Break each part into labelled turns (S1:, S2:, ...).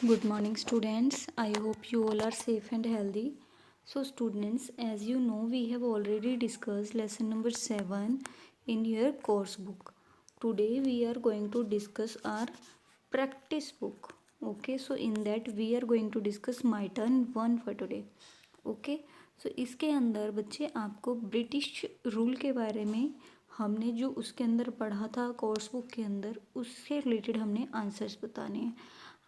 S1: Good morning, students. I hope you all are safe and healthy. So, students, as you know, we have already discussed lesson number 7 in your course book. Today, we are going to discuss our practice book. Okay, so in that, we are going to discuss my turn 1 for today. Okay so इसके अंदर बच्चे आपको British rule के बारे में हमने जो उसके अंदर पढ़ा था कोर्स बुक के अंदर उससे रिलेटेड हमने आंसर्स बताने हैं।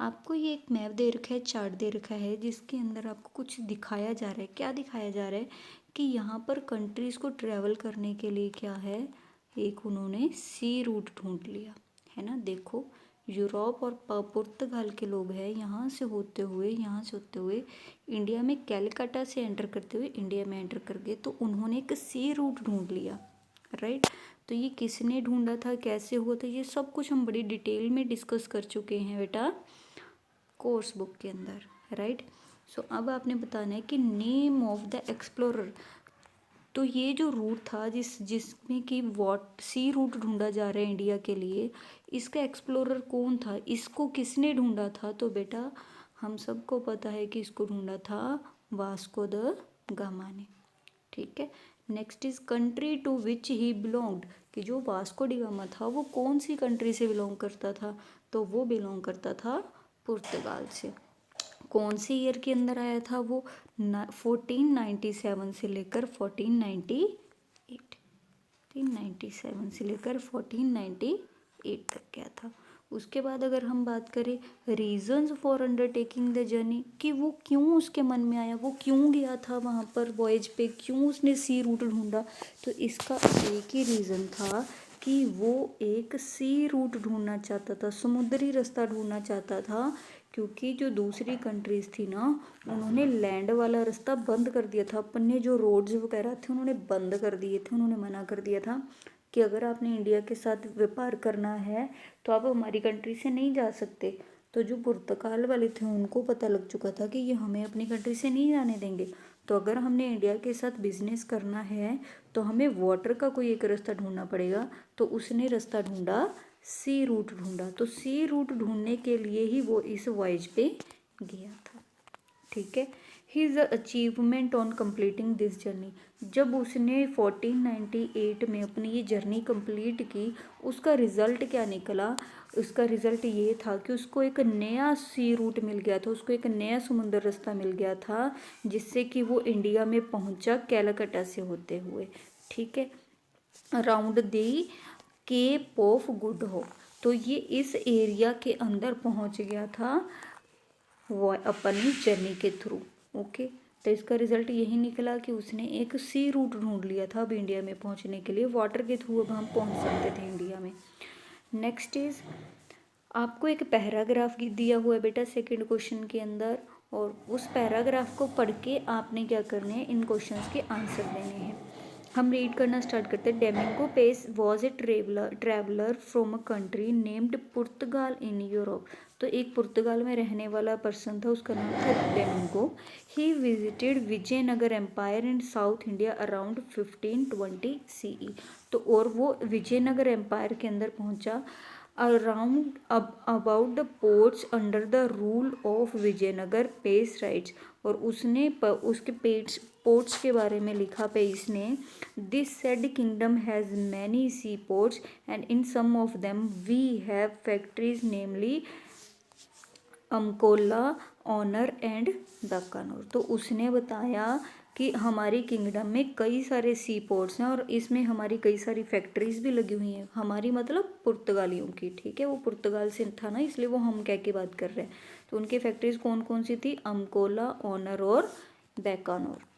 S1: आपको ये एक मैप दे रखा है, चार्ट दे रखा है, जिसके अंदर आपको कुछ दिखाया जा रहा है। क्या दिखाया जा रहा है कि यहाँ पर कंट्रीज़ को ट्रैवल करने के लिए क्या है, एक उन्होंने सी रूट ढूंढ लिया है ना। देखो यूरोप और पुर्तगाल के लोग हैं, यहाँ से होते हुए इंडिया में कैलकाटा से एंटर करते हुए इंडिया में एंटर कर गए, तो उन्होंने एक सी रूट ढूंढ लिया, राइट। तो ये किसने ढूंढा था, कैसे हुआ था, ये सब कुछ हम बड़ी डिटेल में डिस्कस कर चुके हैं बेटा कोर्स बुक के अंदर, राइट। सो अब आपने बताना है कि नेम ऑफ द एक्सप्लोरर। तो ये जो रूट था जिसमें कि वॉट सी रूट ढूंढा जा रहा है इंडिया के लिए, इसका एक्सप्लोरर कौन था, इसको किसने ढूंढा था। तो बेटा हम सबको पता है कि इसको ढूंढा था वास्को द गामा ने, ठीक है। Next is country to which he belonged, कि जो वास्को डी गामा था वो कौन सी कंट्री से बिलोंग करता था, तो वो बिलोंग करता था पुर्तगाल से। कौन सी ईयर के अंदर आया था वो, 1497 से लेकर 1498, 1497 से लेकर 1498 तक गया था। उसके बाद अगर हम बात करें reasons for undertaking the journey, कि वो क्यों उसके मन में आया, वो क्यों गया था वहाँ पर वॉयज पे, क्यों उसने सी रूट ढूंढा, तो इसका एक ही रीज़न था कि वो एक सी रूट ढूंढना चाहता था, समुद्री रास्ता ढूंढना चाहता था। क्योंकि जो दूसरी कंट्रीज़ थी ना, उन्होंने लैंड वाला रास्ता बंद कर दिया था, अपन ने जो रोड्स वगैरह थे उन्होंने बंद कर दिए थे, उन्होंने मना कर दिया था कि अगर आपने इंडिया के साथ व्यापार करना है तो आप हमारी कंट्री से नहीं जा सकते। तो जो पुर्तगाल वाले थे उनको पता लग चुका था कि ये हमें अपनी कंट्री से नहीं जाने देंगे, तो अगर हमने इंडिया के साथ बिजनेस करना है तो हमें वाटर का कोई एक रास्ता ढूंढना पड़ेगा। तो उसने रास्ता ढूंढा, सी रूट ढूंढा, तो सी रूट ढूंढने के लिए ही वो इस वॉयज पे गया था, ठीक है। His achievement on completing this journey, जब उसने 1498 में अपनी ये जर्नी कंप्लीट की, उसका रिज़ल्ट क्या निकला, उसका रिज़ल्ट ये था कि उसको एक नया सी रूट मिल गया था, उसको एक नया समुद्र रास्ता मिल गया था, जिससे कि वो इंडिया में पहुंचा कैलकटा से होते हुए, ठीक है, around the Cape of Good Hope. तो ये इस एरिया के अंदर पहुंच गया था वो अपनी जर्नी के थ्रू, ओके। तो इसका रिजल्ट यही निकला कि उसने एक सी रूट ढूंढ लिया था अब इंडिया में पहुंचने के लिए, वाटर के थ्रू अब हम पहुंच सकते थे इंडिया में। नेक्स्ट इज आपको एक पैराग्राफ दिया हुआ है बेटा सेकंड क्वेश्चन के अंदर, और उस पैराग्राफ को पढ़ के आपने क्या करने हैं, इन क्वेश्चंस के आंसर देने हैं। हम रीड करना स्टार्ट करते हैं। Domingo Paes was a traveller from a country named Portugal in Europe. तो एक पुर्तगाल में रहने वाला पर्सन था, उसका नाम था Domingo. He visited Vijayanagar empire in south India around 1520 CE। तो और वो विजयनगर एम्पायर के अंदर पहुंचा around about the ports under the rule of Vijayanagar Paes writes. और उसने उसके पोर्ट्स के बारे में लिखा पेस ने, this said kingdom has many sea ports and in some of them we have factories namely Ankola, Onor and Bikaner. तो उसने बताया कि हमारी किंगडम में कई सारे सी पोर्ट्स हैं और इसमें हमारी कई सारी फैक्ट्रीज भी लगी हुई हैं, हमारी मतलब पुर्तगालियों की, ठीक है। वो पुर्तगाल से था ना, इसलिए वो हम कह के बात कर रहे हैं। तो उनकी फैक्ट्रीज कौन कौन सी थी, अमकोला, ऑनर और Bikaner.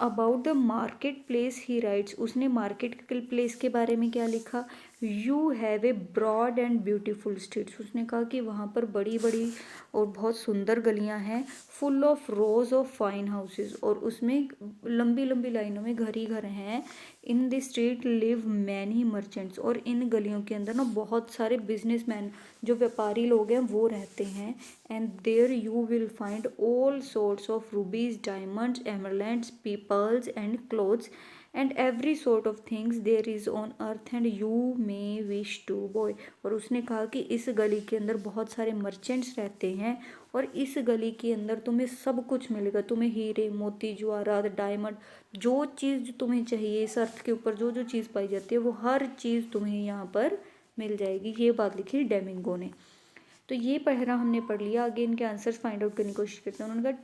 S1: About the market place he writes, उसने मार्केट प्लेस के बारे में क्या लिखा, you have a broad and beautiful streets. उसने कहा कि वहाँ पर बड़ी बड़ी और बहुत सुंदर गलियाँ हैं, full of rose of fine houses, और उसमें लंबी लंबी लाइनों में घर ही घर हैं। In the street live many merchants, और इन गलियों के अंदर ना बहुत सारे बिजनेसमैन, जो व्यापारी लोग हैं वो रहते हैं। And there you will find all sorts of rubies, diamonds, emeralds, peoples and clothes and every sort of things there is on earth and you may wish to buy. और उसने कहा कि इस गली के अंदर बहुत सारे मर्चेंट्स रहते हैं और इस गली के अंदर तुम्हें सब कुछ मिलेगा, तुम्हें हीरे मोती जवाहरात डायमंड, जो चीज़ तुम्हें चाहिए इस अर्थ के ऊपर जो जो चीज़ पाई जाती है वो हर चीज़ तुम्हें यहाँ पर मिल जाएगी। ये बात लिखी डेमिंगो ने। तो ये पहला हमने पढ़ लिया। आगे इनके आंसर्स फाइंड आउट करने की कोशिश करते हैं। उन्होंने कहा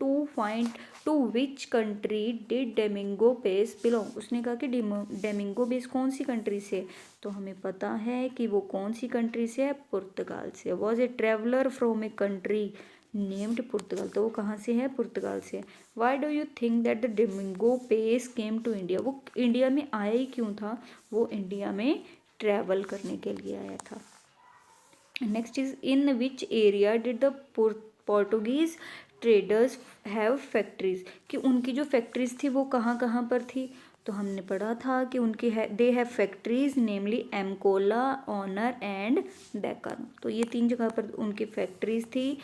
S1: to which country did Domingo Paes belong. उसने कहा कि डेमिंगो बेस कौन सी कंट्री से, तो हमें पता है कि वो कौन सी कंट्री से है, पुर्तगाल से। Was a traveller from a country named Portugal, तो वो कहाँ से है, पुर्तगाल से। Why do you think that the Domingo Paes came to India, वो इंडिया में आया ही क्यों था, वो इंडिया में ट्रैवल करने के लिए आया था। Next is in which area did the Portuguese traders have factories, कि उनकी जो फैक्ट्रीज थी वो कहाँ कहाँ पर थी, तो हमने पढ़ा था कि उनकी they have factories namely Ankola, Onor and Deccan. तो ये 3 जगह पर उनकी फैक्ट्रीज थी।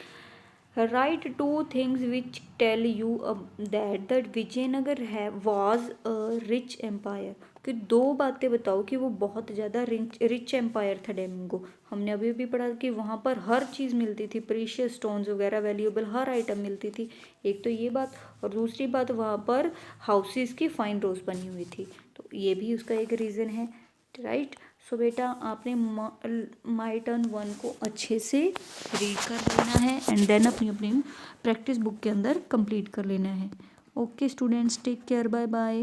S1: Right 2 things which tell you that the Vijayanagar है वॉज अ रिच एम्पायर, कि 2 बातें बताओ कि वो बहुत ज़्यादा रिच एम्पायर था डेमिंगो। हमने अभी भी पढ़ा कि वहाँ पर हर चीज़ मिलती थी, प्रीशियस स्टोन्स वगैरह वैल्यूएबल हर आइटम मिलती थी। एक तो ये बात, और दूसरी बात वहाँ पर हाउसेस की फाइन रोज बनी हुई थी, तो ये भी उसका एक रीज़न है। राइट। सो बेटा आपने माई टर्न 1 को अच्छे से रीड कर लेना है एंड देन अपनी अपनी प्रैक्टिस बुक के अंदर कंप्लीट कर लेना है। Okay students, take care, bye bye.